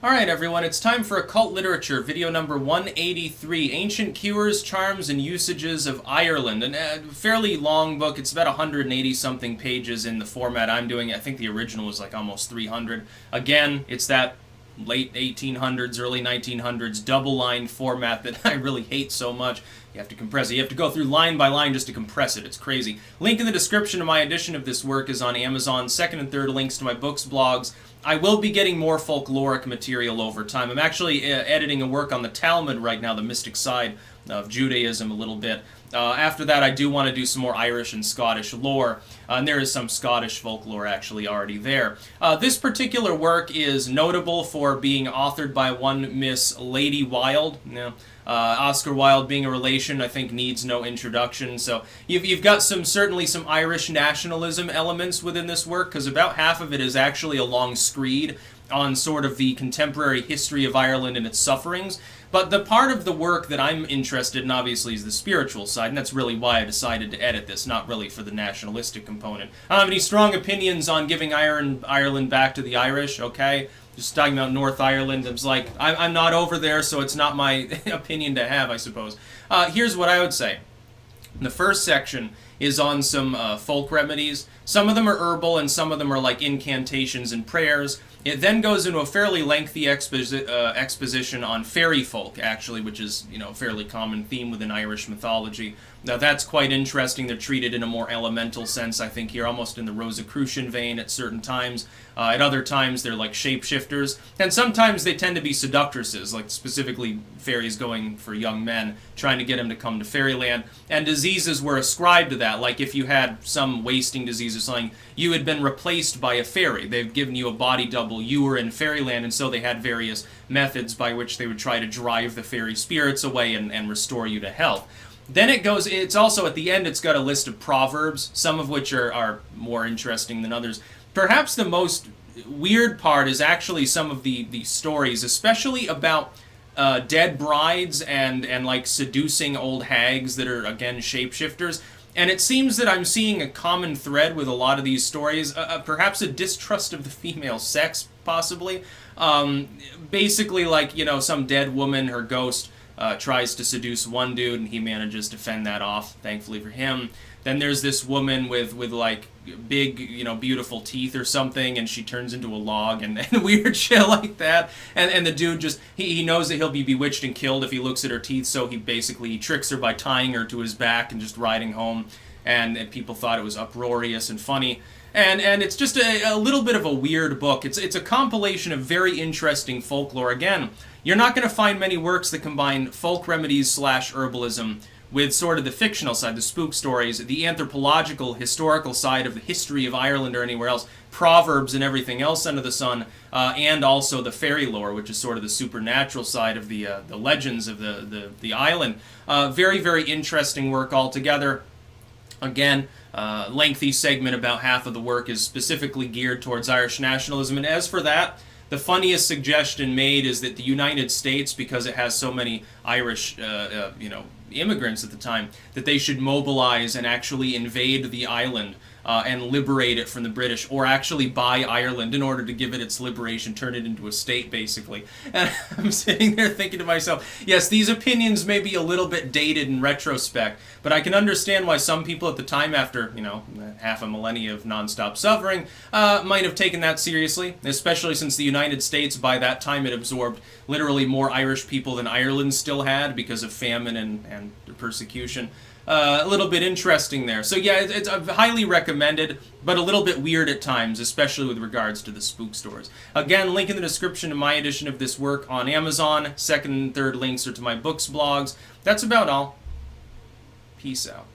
Alright everyone, it's time for Occult Literature, video number 183, Ancient Cures, Charms, and Usages of Ireland. A fairly long book, it's about 180-something pages in the format I'm doing. I think the original was like almost 300. Again, it's that late 1800s, early 1900s double-line format that I really hate so much. You have to compress it. You have to go through line by line just to compress it. It's crazy. Link in the description to my edition of this work is on Amazon. Second and third links to my books, blogs. I will be getting more folkloric material over time. I'm actually editing a work on the Talmud right now, the mystic side of Judaism a little bit. After that, I do want to do some more Irish and Scottish lore, and there is some Scottish folklore actually already there. This particular work is notable for being authored by one Miss Lady Wilde. Now, Oscar Wilde being a relation, I think, needs no introduction. So you've got certainly some Irish nationalism elements within this work, because about half of it is actually a long screed on sort of the contemporary history of Ireland and its sufferings. But the part of the work that I'm interested in, obviously, is the spiritual side, and that's really why I decided to edit this, not really for the nationalistic component. I don't have any strong opinions on giving Ireland back to the Irish, okay? Just talking about North Ireland, it's like, I'm not over there, so it's not my opinion to have, I suppose. Here's what I would say. The first section is on some folk remedies. Some of them are herbal, and some of them are like incantations and prayers. It then goes into a fairly lengthy exposition on fairy folk, actually, which is, a fairly common theme within Irish mythology. Now, that's quite interesting. They're treated in a more elemental sense, I think, here, almost in the Rosicrucian vein at certain times. At other times, they're like shapeshifters. And sometimes they tend to be seductresses, like specifically fairies going for young men, trying to get them to come to fairyland. And diseases were ascribed to that, like if you had some wasting disease or something, you had been replaced by a fairy. They've given you a body double. You were in fairyland, and so they had various methods by which they would try to drive the fairy spirits away and restore you to health. Then it's also at the end, it's got a list of proverbs, some of which are more interesting than others. Perhaps the most weird part is actually some of the stories, especially about dead brides and like seducing old hags that are, again, shapeshifters. And it seems that I'm seeing a common thread with a lot of these stories, perhaps a distrust of the female sex, possibly. Basically, like, some dead woman, her ghost, tries to seduce one dude, and he manages to fend that off, thankfully for him. Then there's this woman with like, big, beautiful teeth or something, and she turns into a log, and weird shit like that. And the dude just, he knows that he'll be bewitched and killed if he looks at her teeth, so he tricks her by tying her to his back and just riding home. And people thought it was uproarious and funny. And it's just a little bit of a weird book. It's a compilation of very interesting folklore. Again, you're not going to find many works that combine folk remedies / herbalism with sort of the fictional side, the spook stories, the anthropological, historical side of the history of Ireland or anywhere else, proverbs and everything else under the sun, and also the fairy lore, which is sort of the supernatural side of the legends of the island. Very, very interesting work altogether. Again, lengthy segment, about half of the work is specifically geared towards Irish nationalism. And as for that, the funniest suggestion made is that the United States, because it has so many Irish, immigrants at the time, that they should mobilize and actually invade the island and liberate it from the British, or actually buy Ireland in order to give it its liberation, turn it into a state, basically. And I'm sitting there thinking to myself, yes, these opinions may be a little bit dated in retrospect, but I can understand why some people at the time, after, half a millennia of nonstop suffering, might have taken that seriously, especially since the United States, by that time, had absorbed literally more Irish people than Ireland still had because of famine and persecution. A little bit interesting there. So yeah, it's highly recommended, but a little bit weird at times, especially with regards to the spook stories. Again, link in the description to my edition of this work on Amazon. Second and third links are to my books, blogs. That's about all. Peace out.